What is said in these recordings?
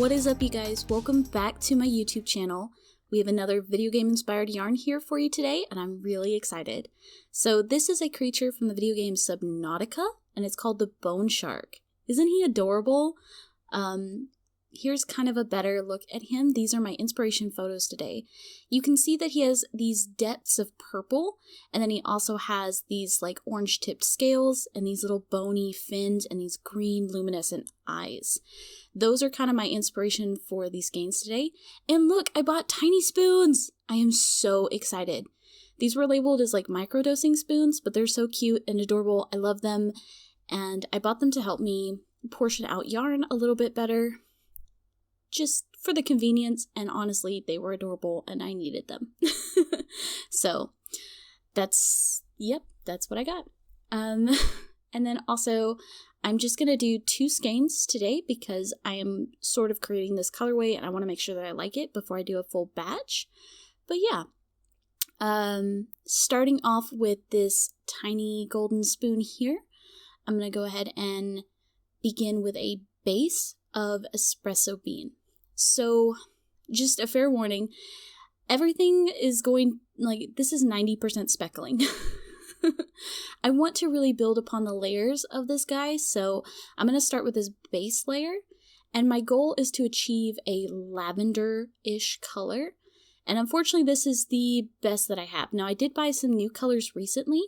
What is up, you guys? Welcome back to my YouTube channel. We have another video game inspired yarn here for you today, and I'm really excited. So this is a creature from the video game Subnautica, and it's called the Boneshark. Isn't he adorable? Here's kind of a better look at him. These are my inspiration photos today. You can see that he has these depths of purple, and then he also has these like orange tipped scales and these little bony fins and these green luminescent eyes. Those are kind of my inspiration for these skeins today. And look, I bought tiny spoons! I am so excited. These were labeled as like microdosing spoons, but they're so cute and adorable. I love them, and I bought them to help me portion out yarn a little bit better. Just for the convenience, and honestly, they were adorable and I needed them. So that's what I got. And then also, I'm just going to do 2 skeins today because I am sort of creating this colorway and I want to make sure that I like it before I do a full batch. But yeah, starting off with this tiny golden spoon here, I'm going to go ahead and begin with a base of espresso bean. So, just a fair warning, everything is going, like, this is 90% speckling. I want to really build upon the layers of this guy, so I'm going to start with this base layer, and my goal is to achieve a lavender-ish color, and unfortunately this is the best that I have. Now, I did buy some new colors recently,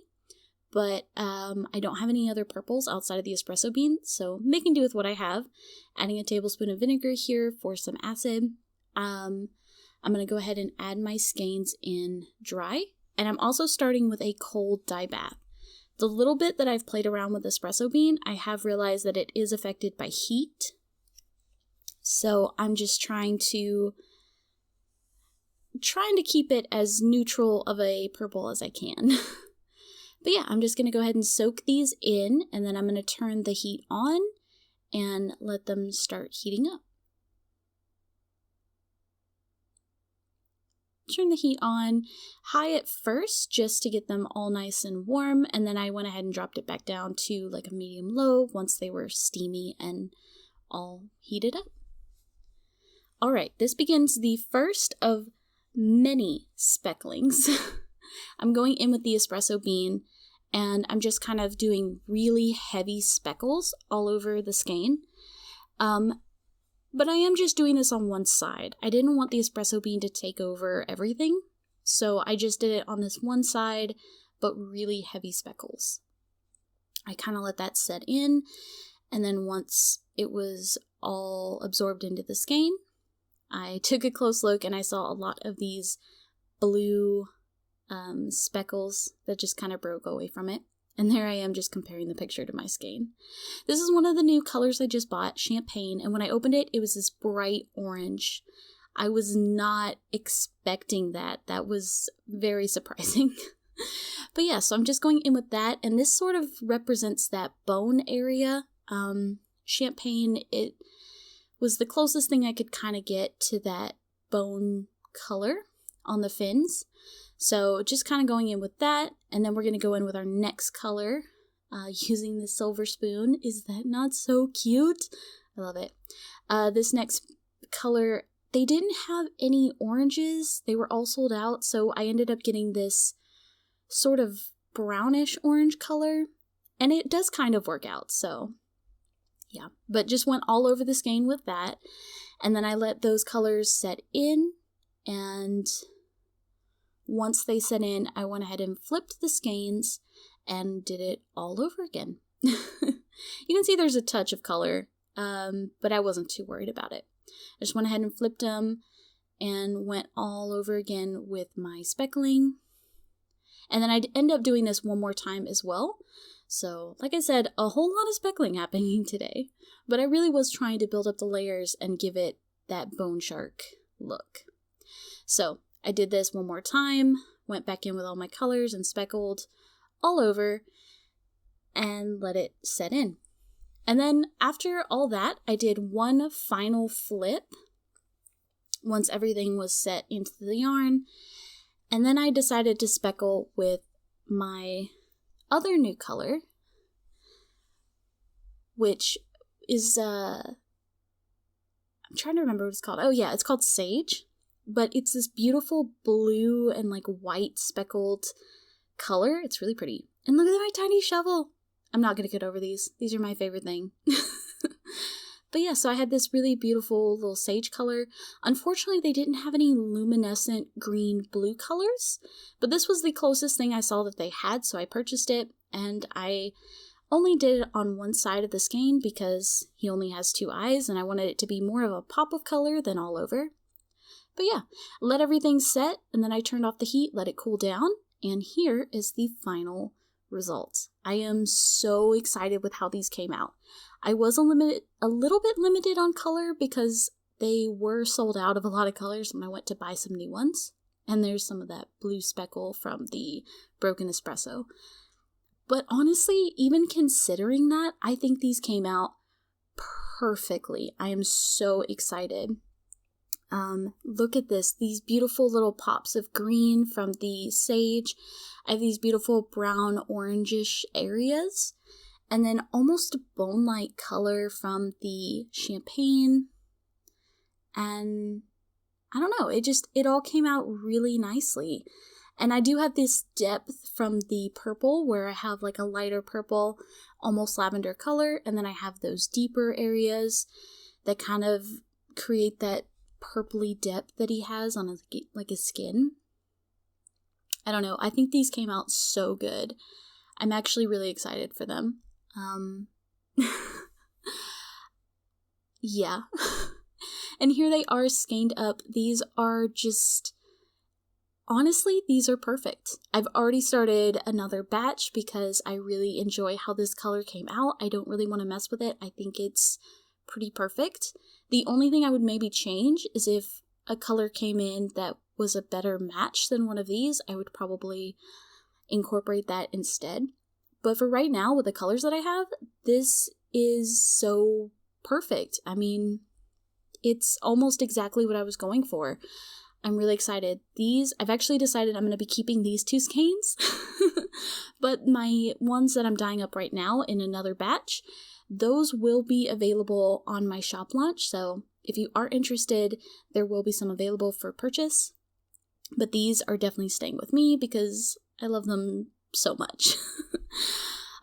but I don't have any other purples outside of the espresso bean, so making do with what I have. Adding a tablespoon of vinegar here for some acid. I'm going to go ahead and add my skeins in dry, and I'm also starting with a cold dye bath. The little bit that I've played around with espresso bean, I have realized that it is affected by heat, so I'm just trying to keep it as neutral of a purple as I can. But yeah, I'm just going to go ahead and soak these in, and then I'm going to turn the heat on and let them start heating up. Turn the heat on high at first just to get them all nice and warm, and then I went ahead and dropped it back down to like a medium low once they were steamy and all heated up. Alright, this begins the first of many specklings. I'm going in with the espresso bean, and I'm just kind of doing really heavy speckles all over the skein. But I am just doing this on one side. I didn't want the espresso bean to take over everything, so I just did it on this one side, but really heavy speckles. I kind of let that set in, and then once it was all absorbed into the skein, I took a close look and I saw a lot of these blue speckles that just kind of broke away from it. And there I am just comparing the picture to my skein. This is one of the new colors I just bought, Champagne, and when I opened it, it was this bright orange. I was not expecting that. That was very surprising. But yeah, so I'm just going in with that, and this sort of represents that bone area. Champagne, it was the closest thing I could kind of get to that bone color on the fins. So just kind of going in with that, and then we're going to go in with our next color using the silver spoon. Is that not so cute? I love it. This next color, they didn't have any oranges. They were all sold out, so I ended up getting this sort of brownish orange color, and it does kind of work out, so yeah. But just went all over the skein with that, and then I let those colors set in, and once they set in, I went ahead and flipped the skeins and did it all over again. You can see there's a touch of color, but I wasn't too worried about it. I just went ahead and flipped them and went all over again with my speckling. And then I'd end up doing this one more time as well. So, like I said, a whole lot of speckling happening today. But I really was trying to build up the layers and give it that bone shark look. So, I did this one more time, went back in with all my colors and speckled all over, and let it set in. And then after all that, I did one final flip once everything was set into the yarn, and then I decided to speckle with my other new color, which is I'm trying to remember what it's called. Oh yeah, it's called Sage. But it's this beautiful blue and like white speckled color. It's really pretty. And look at my tiny shovel. I'm not going to get over these. These are my favorite thing. But yeah, so I had this really beautiful little sage color. Unfortunately, they didn't have any luminescent green-blue colors, but this was the closest thing I saw that they had, so I purchased it, and I only did it on one side of the skein because he only has 2 eyes, and I wanted it to be more of a pop of color than all over. But yeah, let everything set, and then I turned off the heat, let it cool down, and here is the final result. I am so excited with how these came out. I was a little bit limited on color because they were sold out of a lot of colors when I went to buy some new ones. And there's some of that blue speckle from the broken espresso. But honestly, even considering that, I think these came out perfectly. I am so excited. Look at this, these beautiful little pops of green from the sage. I have these beautiful brown orangish areas, and then almost a bone-like color from the champagne. And I don't know, it all came out really nicely. And I do have this depth from the purple where I have like a lighter purple, almost lavender color, and then I have those deeper areas that kind of create that purpley depth that he has on his skin. I don't know. I think these came out so good. I'm actually really excited for them. Yeah. And here they are skeined up. These are just, honestly, these are perfect. I've already started another batch because I really enjoy how this color came out. I don't really want to mess with it. I think it's pretty perfect. The only thing I would maybe change is if a color came in that was a better match than one of these, I would probably incorporate that instead. But for right now, with the colors that I have, this is so perfect. I mean, it's almost exactly what I was going for. I'm really excited. I've actually decided I'm going to be keeping these 2 skeins, but my ones that I'm dyeing up right now in another batch, those will be available on my shop launch. So if you are interested, there will be some available for purchase. But these are definitely staying with me because I love them so much.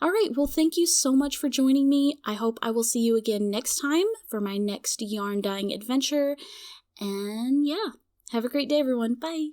All right, well, thank you so much for joining me. I hope I will see you again next time for my next yarn dyeing adventure. And yeah, have a great day, everyone. Bye.